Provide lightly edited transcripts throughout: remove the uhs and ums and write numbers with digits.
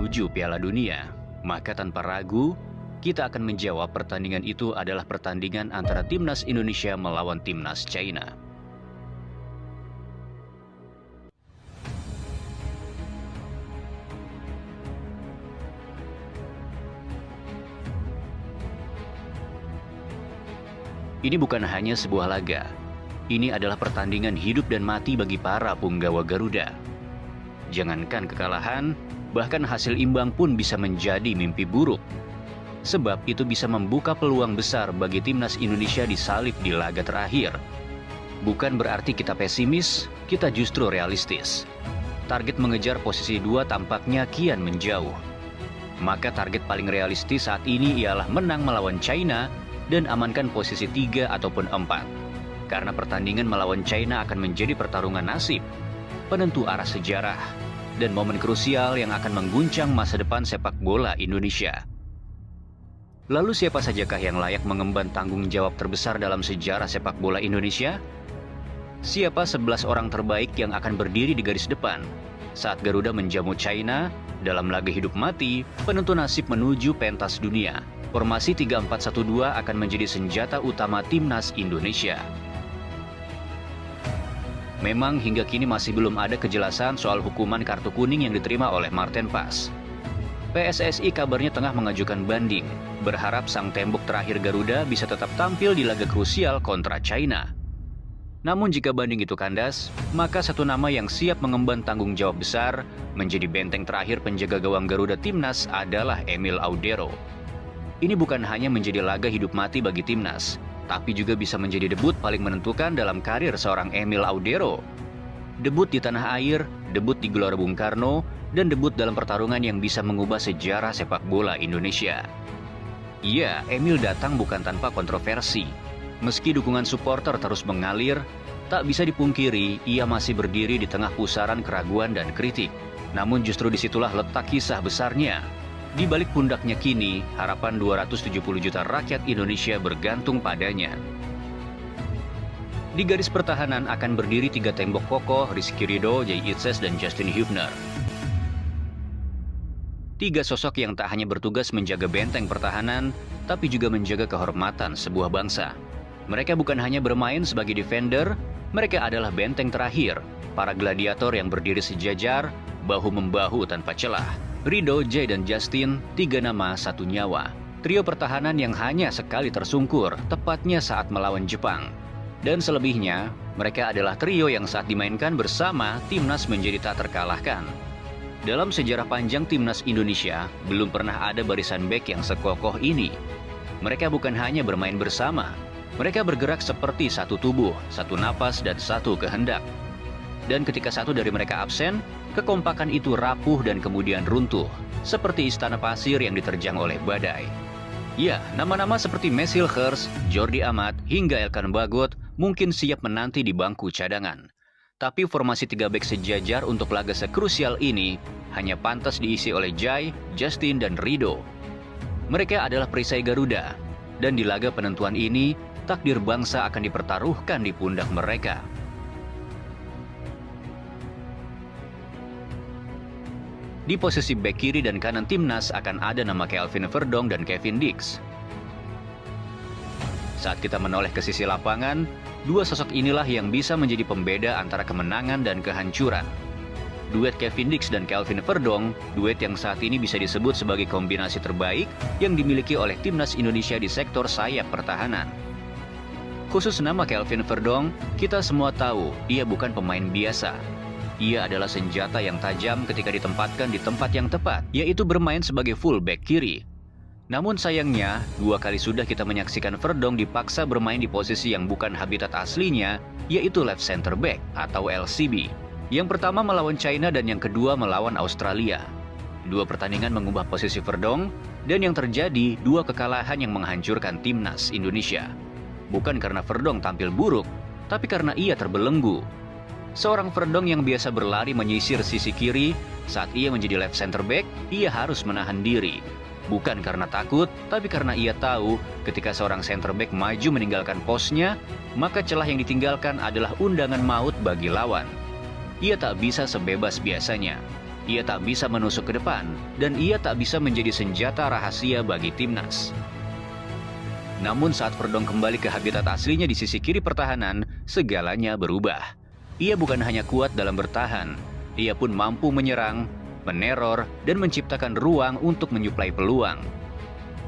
menuju Piala Dunia, maka tanpa ragu, kita akan menjawab pertandingan itu adalah pertandingan antara timnas Indonesia melawan timnas China. Ini bukan hanya sebuah laga. Ini adalah pertandingan hidup dan mati bagi para punggawa Garuda. Jangankan kekalahan, bahkan hasil imbang pun bisa menjadi mimpi buruk. Sebab itu bisa membuka peluang besar bagi timnas Indonesia disalib di laga terakhir. Bukan berarti kita pesimis, kita justru realistis. Target mengejar posisi 2 tampaknya kian menjauh. Maka target paling realistis saat ini ialah menang melawan China dan amankan posisi 3 ataupun 4. Karena pertandingan melawan China akan menjadi pertarungan nasib, penentu arah sejarah, dan momen krusial yang akan mengguncang masa depan sepak bola Indonesia. Lalu siapa sajakah yang layak mengemban tanggung jawab terbesar dalam sejarah sepak bola Indonesia? Siapa 11 orang terbaik yang akan berdiri di garis depan saat Garuda menjamu China dalam laga hidup mati penentu nasib menuju pentas dunia? Formasi 3-4-1-2 akan menjadi senjata utama timnas Indonesia. Memang hingga kini masih belum ada kejelasan soal hukuman kartu kuning yang diterima oleh Marten Pas. PSSI kabarnya tengah mengajukan banding, berharap sang tembok terakhir Garuda bisa tetap tampil di laga krusial kontra China. Namun jika banding itu kandas, maka satu nama yang siap mengemban tanggung jawab besar menjadi benteng terakhir penjaga gawang Garuda Timnas adalah Emil Audero. Ini bukan hanya menjadi laga hidup mati bagi timnas, tapi juga bisa menjadi debut paling menentukan dalam karir seorang Emil Audero. Debut di tanah air, debut di Gelora Bung Karno, dan debut dalam pertarungan yang bisa mengubah sejarah sepak bola Indonesia. Iya, Emil datang bukan tanpa kontroversi. Meski dukungan supporter terus mengalir, tak bisa dipungkiri ia masih berdiri di tengah pusaran keraguan dan kritik. Namun justru disitulah letak kisah besarnya. Di balik pundaknya kini, harapan 270 juta rakyat Indonesia bergantung padanya. Di garis pertahanan akan berdiri 3 tembok kokoh, Rizky Ridho, Jay Itzes, dan Justin Hubner. 3 sosok yang tak hanya bertugas menjaga benteng pertahanan, tapi juga menjaga kehormatan sebuah bangsa. Mereka bukan hanya bermain sebagai defender, mereka adalah benteng terakhir, para gladiator yang berdiri sejajar, bahu-membahu tanpa celah. Ridho, Jay, dan Justin, 3 nama, 1 nyawa. Trio pertahanan yang hanya sekali tersungkur, tepatnya saat melawan Jepang. Dan selebihnya, mereka adalah trio yang saat dimainkan bersama, timnas menjadi tak terkalahkan. Dalam sejarah panjang timnas Indonesia, belum pernah ada barisan bek yang sekokoh ini. Mereka bukan hanya bermain bersama, mereka bergerak seperti satu tubuh, satu napas, dan satu kehendak. Dan ketika satu dari mereka absen, kekompakan itu rapuh dan kemudian runtuh, seperti istana pasir yang diterjang oleh badai. Ya, nama-nama seperti Messil Hers, Jordi Amat, hingga Elkan Bagot mungkin siap menanti di bangku cadangan. Tapi formasi 3 bek sejajar untuk laga sekrusial ini hanya pantas diisi oleh Jay, Justin, dan Ridho. Mereka adalah perisai Garuda, dan di laga penentuan ini, takdir bangsa akan dipertaruhkan di pundak mereka. Di posisi bek kiri dan kanan timnas akan ada nama Kelvin Verdong dan Kevin Dix. Saat kita menoleh ke sisi lapangan, 2 sosok inilah yang bisa menjadi pembeda antara kemenangan dan kehancuran. Duet Kevin Dix dan Kelvin Verdong, duet yang saat ini bisa disebut sebagai kombinasi terbaik yang dimiliki oleh timnas Indonesia di sektor sayap pertahanan. Khusus nama Kelvin Verdong, kita semua tahu dia bukan pemain biasa. Ia adalah senjata yang tajam ketika ditempatkan di tempat yang tepat, yaitu bermain sebagai full back kiri. Namun sayangnya, 2 kali sudah kita menyaksikan Verdong dipaksa bermain di posisi yang bukan habitat aslinya, yaitu left center back atau LCB. Yang pertama melawan China dan yang kedua melawan Australia. 2 pertandingan mengubah posisi Verdong, dan yang terjadi 2 kekalahan yang menghancurkan timnas Indonesia. Bukan karena Verdong tampil buruk, tapi karena ia terbelenggu. Seorang Verdong yang biasa berlari menyisir sisi kiri, saat ia menjadi left center back, ia harus menahan diri. Bukan karena takut, tapi karena ia tahu ketika seorang center back maju meninggalkan posnya, maka celah yang ditinggalkan adalah undangan maut bagi lawan. Ia tak bisa sebebas biasanya. Ia tak bisa menusuk ke depan, dan ia tak bisa menjadi senjata rahasia bagi timnas. Namun saat Verdonk kembali ke habitat aslinya di sisi kiri pertahanan, segalanya berubah. Ia bukan hanya kuat dalam bertahan, ia pun mampu menyerang, meneror, dan menciptakan ruang untuk menyuplai peluang.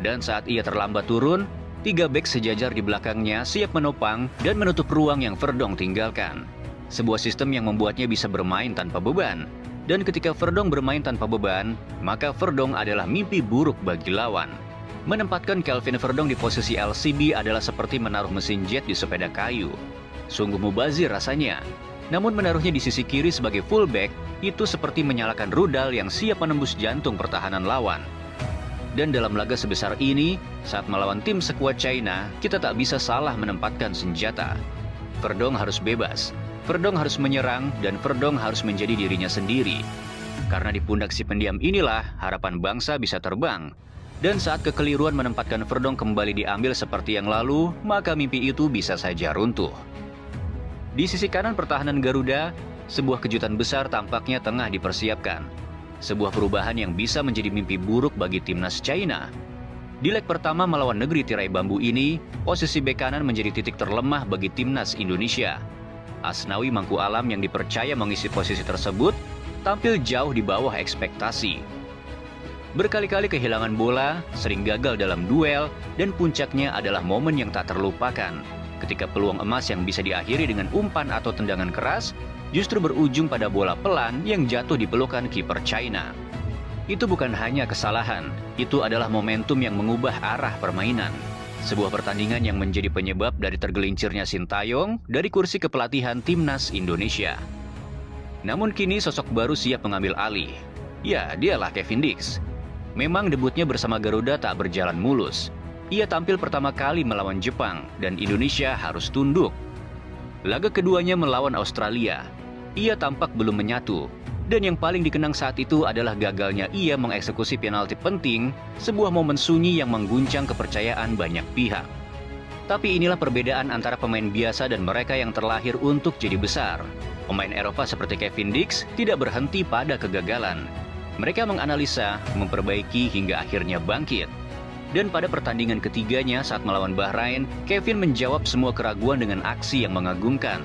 Dan saat ia terlambat turun, 3 bek sejajar di belakangnya siap menopang dan menutup ruang yang Verdonk tinggalkan. Sebuah sistem yang membuatnya bisa bermain tanpa beban. Dan ketika Verdonk bermain tanpa beban, maka Verdonk adalah mimpi buruk bagi lawan. Menempatkan Kelvin Verdonk di posisi LCB adalah seperti menaruh mesin jet di sepeda kayu. Sungguh mubazir rasanya. Namun menaruhnya di sisi kiri sebagai fullback, itu seperti menyalakan rudal yang siap menembus jantung pertahanan lawan. Dan dalam laga sebesar ini, saat melawan tim sekuat China, kita tak bisa salah menempatkan senjata. Verdonk harus bebas, Verdonk harus menyerang, dan Verdonk harus menjadi dirinya sendiri. Karena di pundak si pendiam inilah harapan bangsa bisa terbang. Dan saat kekeliruan menempatkan Verdonk kembali diambil seperti yang lalu, maka mimpi itu bisa saja runtuh. Di sisi kanan pertahanan Garuda, sebuah kejutan besar tampaknya tengah dipersiapkan. Sebuah perubahan yang bisa menjadi mimpi buruk bagi timnas China. Di leg pertama melawan negeri tirai bambu ini, posisi bek kanan menjadi titik terlemah bagi timnas Indonesia. Asnawi Mangku Alam yang dipercaya mengisi posisi tersebut, tampil jauh di bawah ekspektasi. Berkali-kali kehilangan bola, sering gagal dalam duel, dan puncaknya adalah momen yang tak terlupakan. Ketika peluang emas yang bisa diakhiri dengan umpan atau tendangan keras, justru berujung pada bola pelan yang jatuh di pelukan kiper China. Itu bukan hanya kesalahan, itu adalah momentum yang mengubah arah permainan. Sebuah pertandingan yang menjadi penyebab dari tergelincirnya Sintayong dari kursi kepelatihan timnas Indonesia. Namun kini sosok baru siap mengambil alih. Ya, dialah Kevin Dix. Memang debutnya bersama Garuda tak berjalan mulus. Ia tampil pertama kali melawan Jepang dan Indonesia harus tunduk. Laga keduanya melawan Australia. Ia tampak belum menyatu. Dan yang paling dikenang saat itu adalah gagalnya ia mengeksekusi penalti penting, sebuah momen sunyi yang mengguncang kepercayaan banyak pihak. Tapi inilah perbedaan antara pemain biasa dan mereka yang terlahir untuk jadi besar. Pemain Eropa seperti Kevin Dix tidak berhenti pada kegagalan. Mereka menganalisa, memperbaiki hingga akhirnya bangkit. Dan pada pertandingan ketiganya saat melawan Bahrain, Kevin menjawab semua keraguan dengan aksi yang mengagumkan.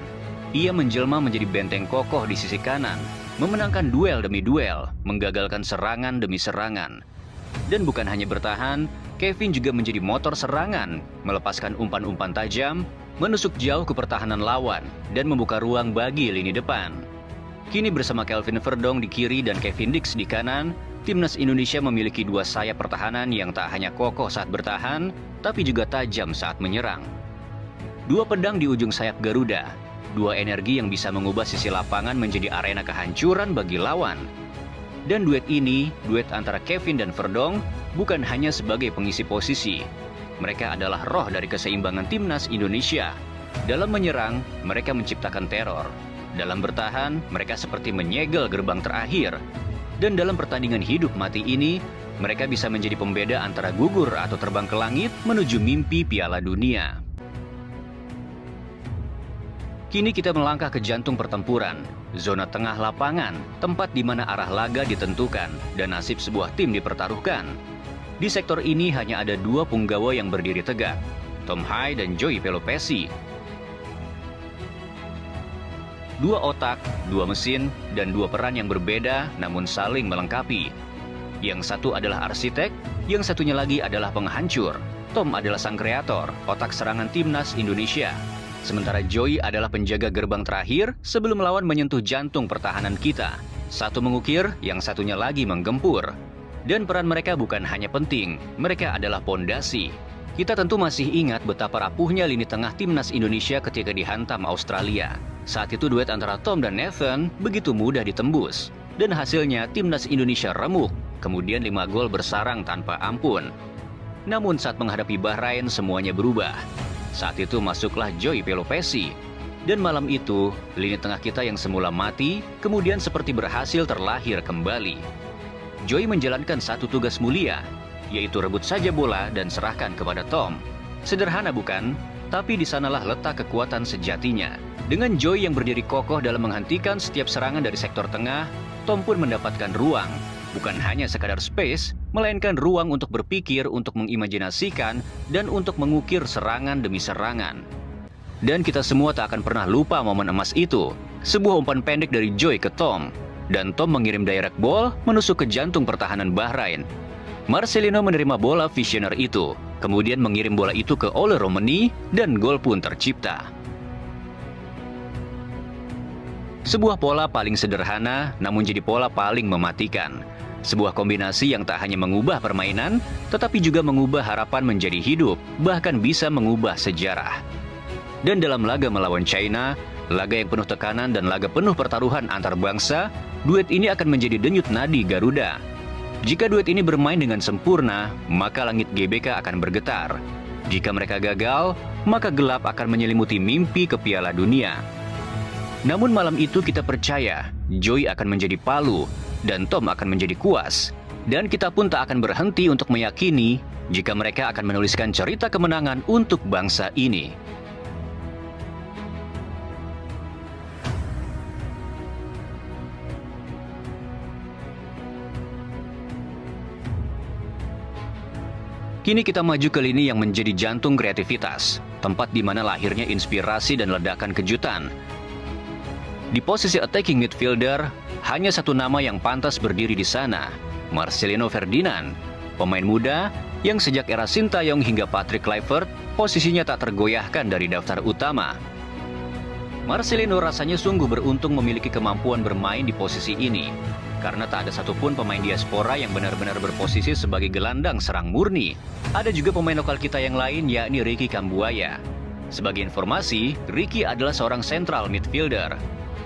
Ia menjelma menjadi benteng kokoh di sisi kanan, memenangkan duel demi duel, menggagalkan serangan demi serangan. Dan bukan hanya bertahan, Kevin juga menjadi motor serangan, melepaskan umpan-umpan tajam, menusuk jauh ke pertahanan lawan, dan membuka ruang bagi lini depan. Kini bersama Kelvin Verdonk di kiri dan Kevin Dix di kanan, timnas Indonesia memiliki 2 sayap pertahanan yang tak hanya kokoh saat bertahan, tapi juga tajam saat menyerang. 2 pedang di ujung sayap Garuda, 2 energi yang bisa mengubah sisi lapangan menjadi arena kehancuran bagi lawan. Dan duet ini, duet antara Kevin dan Verdonk, bukan hanya sebagai pengisi posisi. Mereka adalah roh dari keseimbangan timnas Indonesia. Dalam menyerang, mereka menciptakan teror. Dalam bertahan, mereka seperti menyegel gerbang terakhir. Dan dalam pertandingan hidup mati ini, mereka bisa menjadi pembeda antara gugur atau terbang ke langit menuju mimpi Piala Dunia. Kini kita melangkah ke jantung pertempuran, zona tengah lapangan, tempat di mana arah laga ditentukan dan nasib sebuah tim dipertaruhkan. Di sektor ini hanya ada 2 punggawa yang berdiri tegak, Tom Hai dan Joey Pelopessi. 2 otak, 2 mesin, dan 2 peran yang berbeda namun saling melengkapi. Yang satu adalah arsitek, yang satunya lagi adalah penghancur. Tom adalah sang kreator, otak serangan timnas Indonesia. Sementara Joey adalah penjaga gerbang terakhir sebelum lawan menyentuh jantung pertahanan kita. Satu mengukir, yang satunya lagi menggempur. Dan peran mereka bukan hanya penting, mereka adalah pondasi. Kita tentu masih ingat betapa rapuhnya lini tengah timnas Indonesia ketika dihantam Australia. Saat itu duet antara Tom dan Nathan begitu mudah ditembus. Dan hasilnya timnas Indonesia remuk, kemudian 5 gol bersarang tanpa ampun. Namun saat menghadapi Bahrain semuanya berubah. Saat itu masuklah Joey Pelopessi. Dan malam itu, lini tengah kita yang semula mati, kemudian seperti berhasil terlahir kembali. Joey menjalankan satu tugas mulia, yaitu rebut saja bola dan serahkan kepada Tom. Sederhana bukan? Tapi di sanalah letak kekuatan sejatinya. Dengan Joey yang berdiri kokoh dalam menghentikan setiap serangan dari sektor tengah, Tom pun mendapatkan ruang. Bukan hanya sekadar space, melainkan ruang untuk berpikir, untuk mengimajinasikan, dan untuk mengukir serangan demi serangan. Dan kita semua tak akan pernah lupa momen emas itu. Sebuah umpan pendek dari Joy ke Tom. Dan Tom mengirim direct ball menusuk ke jantung pertahanan Bahrain. Marcelino menerima bola visioner itu, kemudian mengirim bola itu ke Ole Romani, dan gol pun tercipta. Sebuah pola paling sederhana, namun jadi pola paling mematikan. Sebuah kombinasi yang tak hanya mengubah permainan, tetapi juga mengubah harapan menjadi hidup, bahkan bisa mengubah sejarah. Dan dalam laga melawan China, laga yang penuh tekanan dan laga penuh pertaruhan antar bangsa, duet ini akan menjadi denyut nadi Garuda. Jika duet ini bermain dengan sempurna, maka langit GBK akan bergetar. Jika mereka gagal, maka gelap akan menyelimuti mimpi ke Piala Dunia. Namun malam itu kita percaya, Joy akan menjadi palu, dan Tom akan menjadi kuas. Dan kita pun tak akan berhenti untuk meyakini jika mereka akan menuliskan cerita kemenangan untuk bangsa ini. Kini kita maju ke lini yang menjadi jantung kreativitas, tempat di mana lahirnya inspirasi dan ledakan kejutan. Di posisi attacking midfielder, hanya satu nama yang pantas berdiri di sana, Marcelino Ferdinand, pemain muda yang sejak era Sintayong hingga Patrick Kluivert, posisinya tak tergoyahkan dari daftar utama. Marcelino rasanya sungguh beruntung memiliki kemampuan bermain di posisi ini, karena tak ada satupun pemain diaspora yang benar-benar berposisi sebagai gelandang serang murni. Ada juga pemain lokal kita yang lain, yakni Ricky Kambuaya. Sebagai informasi, Ricky adalah seorang central midfielder,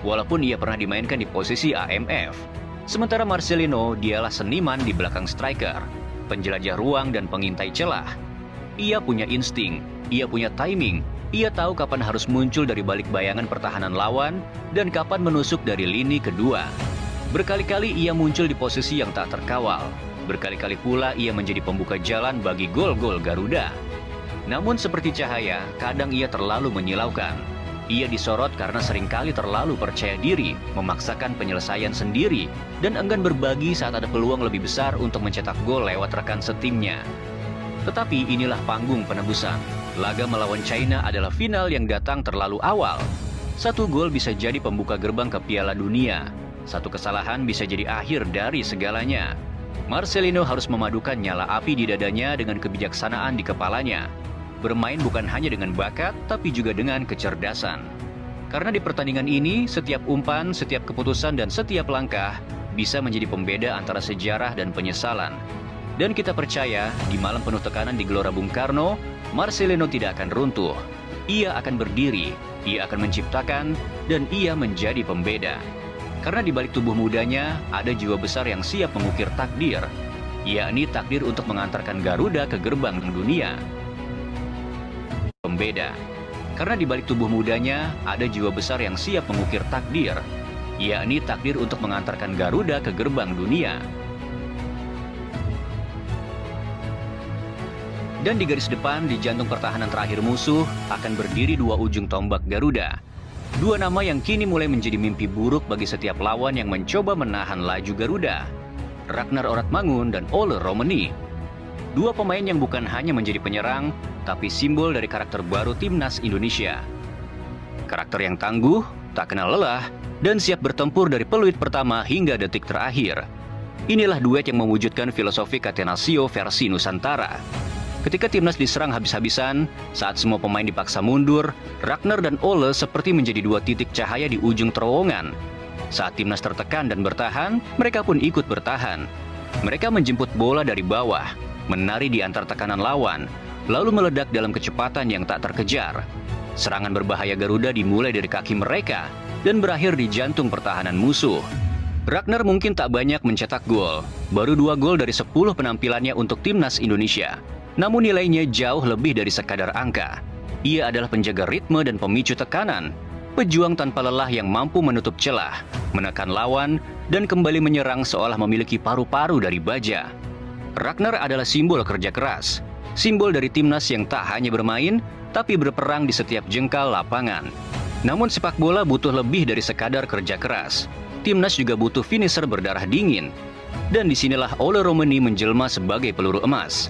walaupun ia pernah dimainkan di posisi AMF. Sementara Marcelino, dialah seniman di belakang striker, penjelajah ruang dan pengintai celah. Ia punya insting, ia punya timing, ia tahu kapan harus muncul dari balik bayangan pertahanan lawan dan kapan menusuk dari lini kedua. Berkali-kali ia muncul di posisi yang tak terkawal. Berkali-kali pula ia menjadi pembuka jalan bagi gol-gol Garuda. Namun seperti cahaya, kadang ia terlalu menyilaukan. Ia disorot karena seringkali terlalu percaya diri, memaksakan penyelesaian sendiri, dan enggan berbagi saat ada peluang lebih besar untuk mencetak gol lewat rekan setimnya. Tetapi inilah panggung penebusan. Laga melawan China adalah final yang datang terlalu awal. Satu gol bisa jadi pembuka gerbang ke Piala Dunia. Satu kesalahan bisa jadi akhir dari segalanya. Marcelino harus memadukan nyala api di dadanya dengan kebijaksanaan di kepalanya. Bermain bukan hanya dengan bakat, tapi juga dengan kecerdasan. Karena di pertandingan ini, setiap umpan, setiap keputusan, dan setiap langkah bisa menjadi pembeda antara sejarah dan penyesalan. Dan kita percaya, di malam penuh tekanan di Gelora Bung Karno, Marcelino tidak akan runtuh. Ia akan berdiri, ia akan menciptakan, dan ia menjadi pembeda. Karena di balik tubuh mudanya, ada jiwa besar yang siap mengukir takdir, yakni takdir untuk mengantarkan Garuda ke gerbang dunia. Pembeda. Karena di balik tubuh mudanya, ada jiwa besar yang siap mengukir takdir, yakni takdir untuk mengantarkan Garuda ke gerbang dunia. Dan di garis depan, di jantung pertahanan terakhir musuh, akan berdiri dua ujung tombak Garuda. Dua nama yang kini mulai menjadi mimpi buruk bagi setiap lawan yang mencoba menahan laju Garuda. Ragnar Oratmangun dan Ole Romani. Dua pemain yang bukan hanya menjadi penyerang, tapi simbol dari karakter baru timnas Indonesia. Karakter yang tangguh, tak kenal lelah, dan siap bertempur dari peluit pertama hingga detik terakhir. Inilah duet yang mewujudkan filosofi Catenaccio versi Nusantara. Ketika timnas diserang habis-habisan, saat semua pemain dipaksa mundur, Ragnar dan Ole seperti menjadi dua titik cahaya di ujung terowongan. Saat timnas tertekan dan bertahan, mereka pun ikut bertahan. Mereka menjemput bola dari bawah, menari di antar tekanan lawan, lalu meledak dalam kecepatan yang tak terkejar. Serangan berbahaya Garuda dimulai dari kaki mereka dan berakhir di jantung pertahanan musuh. Ragnar mungkin tak banyak mencetak gol, baru 2 gol dari 10 penampilannya untuk timnas Indonesia. Namun nilainya jauh lebih dari sekadar angka. Ia adalah penjaga ritme dan pemicu tekanan, pejuang tanpa lelah yang mampu menutup celah, menekan lawan, dan kembali menyerang seolah memiliki paru-paru dari baja. Ragnar adalah simbol kerja keras, simbol dari timnas yang tak hanya bermain, tapi berperang di setiap jengkal lapangan. Namun sepak bola butuh lebih dari sekadar kerja keras. timnas juga butuh finisher berdarah dingin. Dan disinilah Ole Romani menjelma sebagai peluru emas.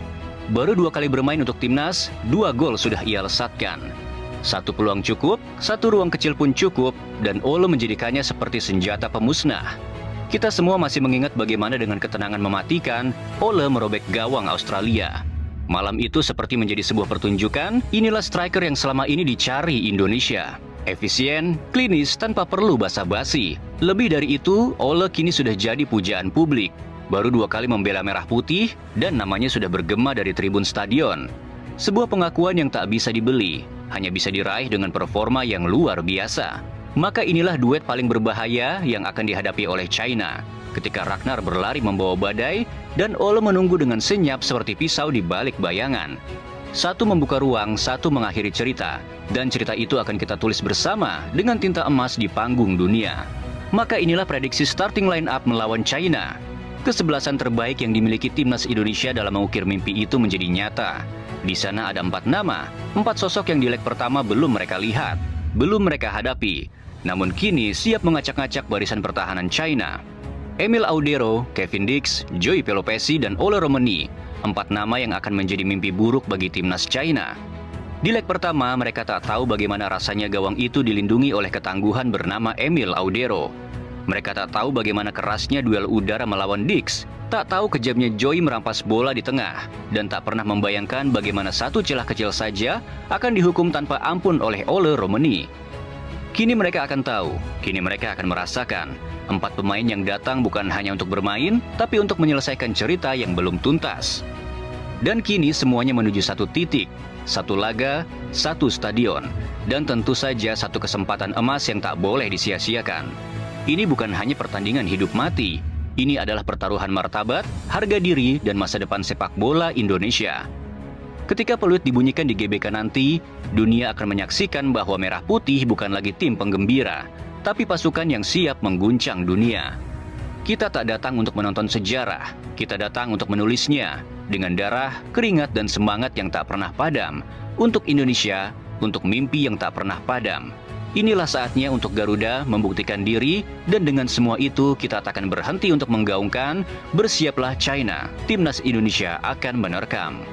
Baru 2 kali bermain untuk timnas, 2 gol sudah ia lesatkan. 1 peluang cukup, 1 ruang kecil pun cukup, dan Ole menjadikannya seperti senjata pemusnah. Kita semua masih mengingat bagaimana dengan ketenangan mematikan, Ole merobek gawang Australia. Malam itu seperti menjadi sebuah pertunjukan, inilah striker yang selama ini dicari Indonesia. Efisien, klinis, tanpa perlu basa-basi. Lebih dari itu, Ole kini sudah jadi pujaan publik. Baru 2 kali membela merah putih, dan namanya sudah bergema dari tribun stadion. Sebuah pengakuan yang tak bisa dibeli, hanya bisa diraih dengan performa yang luar biasa. Maka inilah duet paling berbahaya yang akan dihadapi oleh China. Ketika Ragnar berlari membawa badai, dan Ole menunggu dengan senyap seperti pisau di balik bayangan. Satu membuka ruang, satu mengakhiri cerita. Dan cerita itu akan kita tulis bersama dengan tinta emas di panggung dunia. Maka inilah prediksi starting line up melawan China. Kesebelasan terbaik yang dimiliki timnas Indonesia dalam mengukir mimpi itu menjadi nyata. Di sana ada 4 nama, 4 sosok yang di leg pertama belum mereka lihat, belum mereka hadapi. Namun kini siap ngacak-ngacak barisan pertahanan China. Emil Audero, Kevin Dix, Joey Pelopesi, dan Ole Romani. 4 nama yang akan menjadi mimpi buruk bagi timnas China. Di leg pertama, mereka tak tahu bagaimana rasanya gawang itu dilindungi oleh ketangguhan bernama Emil Audero. Mereka tak tahu bagaimana kerasnya duel udara melawan Dix, tak tahu kejamnya Joey merampas bola di tengah, dan tak pernah membayangkan bagaimana satu celah kecil saja akan dihukum tanpa ampun oleh Ole Romani. Kini mereka akan tahu, kini mereka akan merasakan. 4 pemain yang datang bukan hanya untuk bermain, tapi untuk menyelesaikan cerita yang belum tuntas. Dan kini semuanya menuju satu titik, satu laga, satu stadion, dan tentu saja satu kesempatan emas yang tak boleh disia-siakan. Ini bukan hanya pertandingan hidup mati, ini adalah pertaruhan martabat, harga diri, dan masa depan sepak bola Indonesia. Ketika peluit dibunyikan di GBK nanti, dunia akan menyaksikan bahwa Merah Putih bukan lagi tim penggembira, tapi pasukan yang siap mengguncang dunia. Kita tak datang untuk menonton sejarah, kita datang untuk menulisnya, dengan darah, keringat, dan semangat yang tak pernah padam, untuk Indonesia, untuk mimpi yang tak pernah padam. Inilah saatnya untuk Garuda membuktikan diri, dan dengan semua itu kita tak akan berhenti untuk menggaungkan, bersiaplah China, timnas Indonesia akan menerkam.